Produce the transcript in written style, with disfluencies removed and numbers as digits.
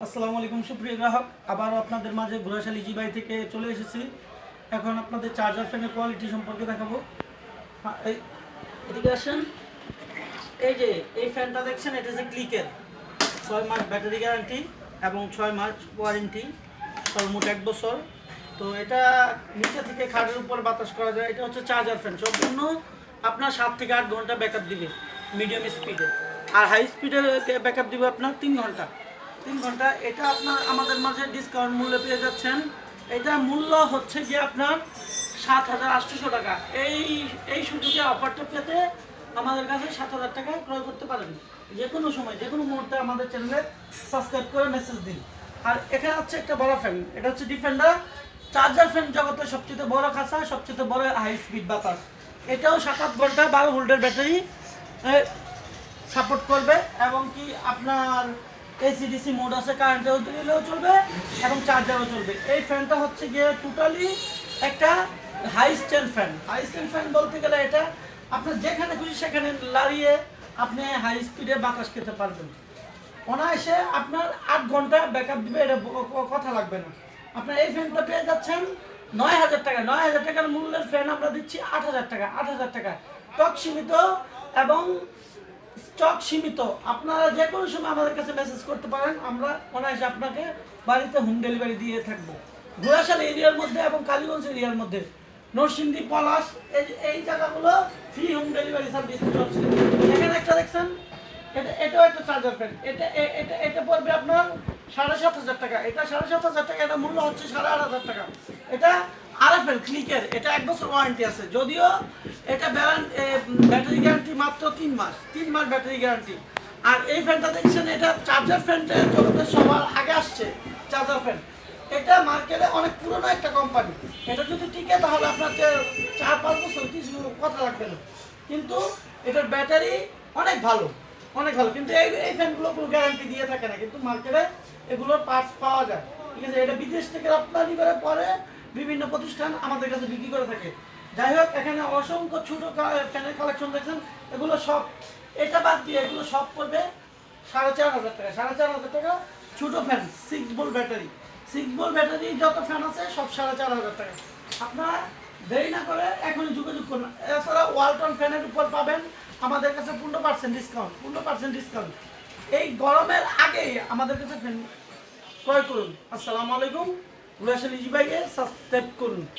আসসালামু আলাইকুম সুপ্রিয় গ্রাহক, আবারও আপনাদের মাঝে ঘোড়াশালী জিবাই থেকে চলে এসেছি। এখন আপনাদের চার্জার ফ্যানের কোয়ালিটি সম্পর্কে দেখাবো। এদিকে আসেন। এই যে এই ফ্যানটা দেখছেন, এটা হচ্ছে ক্লিকের 6 মাস ব্যাটারি গ্যারান্টি এবং 6 মাস ওয়ারেন্টি, সর্বমোট 1 বছর। তো এটা নিচে থেকে খাটের উপর বাতাস করা যায়। এটা হচ্ছে চার্জার ফ্যান, সম্পূর্ণ আপনার 7 থেকে 8 ঘন্টা ব্যাকআপ দিবে মিডিয়াম স্পিডে, আর হাই স্পিডে ব্যাকআপ দিবে আপনার 3 ঘন্টা। 3 ঘন্টা। এটা আপনার আমাদের মাঝে ডিসকাউন্ট মূল্যে পেয়ে যাচ্ছেন। এটা মূল্য হচ্ছে গিয়ে আপনার 7,800 টাকা। এই সুযোগে অফারটা পেতে আমাদের কাছে 7,000 টাকায় ক্রয় করতে পারেন। যে কোনো সময়, যে কোনো মুহূর্তে আমাদের চ্যানেলে সাবস্ক্রাইব করে মেসেজ দিন। আর এখানে হচ্ছে একটা বড় ফ্যান, এটা হচ্ছে ডিফেন্ডার চার্জার ফ্যান, জগতের সবচেয়ে বড় কাঁচা, সবচেয়ে বড় হাই স্পিড বাতাস। এটাও 7-8 ঘন্টা 12 ভোল্টের ব্যাটারি সাপোর্ট করবে, এবং কি আপনার এসিডিসি মোড আছে, কারেন্টেও দিলেও চলবে এবং চার্জারও চলবে। এই ফ্যানটা হচ্ছে গিয়ে টোটালি একটা high stand fan. High stand fan বলতে গেলে এটা আপনার যেখানে খুশি সেখানে লাড়িয়ে আপনি হাই স্পিডে বাতাস খেতে পারবেন। অনায়াসে আপনার 8 ঘন্টা ব্যাকআপ দিবে, এটা কথা লাগবে না। আপনার এই ফ্যানটা পেয়ে যাচ্ছেন 9,000 টাকা। 9,000 টাকার মূল্যের ফ্যান আমরা দিচ্ছি 8,000 টাকা। 8,000 টাকা স্টক সীমিত, এবং স্টক সীমিত। আপনারা যে কোনো সময় আমাদের কাছে মেসেজ করতে পারেন, আমরা অনায়াসে আপনাকে বাড়িতে হোম ডেলিভারি দিয়ে থাকবো। ঘোড়াশাল এরিয়ার মধ্যে এবং কালীগঞ্জ এরিয়ার মধ্যে, নরসিংদী, পলাশ, এই জায়গাগুলো ফ্রি হোম ডেলিভারি সার্ভিস চলছে। এখানে একটা দেখছেন, এটাও একটা চার্জার ফ্যান। এটা পড়বে আপনার 7,500 টাকা। এটা 7,500 টাকা, এটা মূল্য হচ্ছে 8,500 টাকা। এটা আরএফএল ক্লিকের, এটা 1 বছর ওয়ারেন্টি আছে। যদিও এটা ব্যাটারি গ্যারান্টি মাত্র 3 মাস। 3 মাস ব্যাটারি গ্যারান্টি। আর এই ফ্যানটা দেখছেন, এটা চার্জার ফ্যানটা জগতের সবার আগে আসছে চার্জার ফ্যান। এটা মার্কেটে অনেক পুরনো একটা কোম্পানি। এটা যদি টিকে তাহলে আপনার 4-5 বছর কিছু কথা লাগবে না। কিন্তু এটার ব্যাটারি অনেক ভালো, অনেক ভালো। কিন্তু এই ফ্যানগুলো কোনো গ্যারান্টি দিয়ে থাকে না, কিন্তু মার্কেটে এগুলোর পার্টস পাওয়া যায়। ঠিক আছে, এটা বিদেশ থেকে রপ্তানি করে পরে বিভিন্ন প্রতিষ্ঠান আমাদের কাছে বিক্রি করে থাকে। যাই হোক, এখানে অসংখ্য ছোট ফ্যানের কালেকশন দেখছেন, এগুলো সব, এটা বাদ দিয়ে এগুলো সব পড়বে 4,500 টাকা। 4,500 টাকা ছোট fan, 6 volt battery. 6 volt battery যত ফ্যান আছে সব 4,500 টাকা। আপনারা দেরি না করে এখনই যোগাযোগ করুন। এছাড়া ওয়ালটন ফ্যানের উপর পাবেন আমাদের কাছে 15% ডিসকাউন্ট। 15% ডিসকাউন্ট এই গরমের আগেই আমাদের কাছে ফ্যান ক্রয় করুন। আসসালামু আলাইকুম। ঘোড়াশালী জিবাইকে সাবস্ক্রাইব করুন।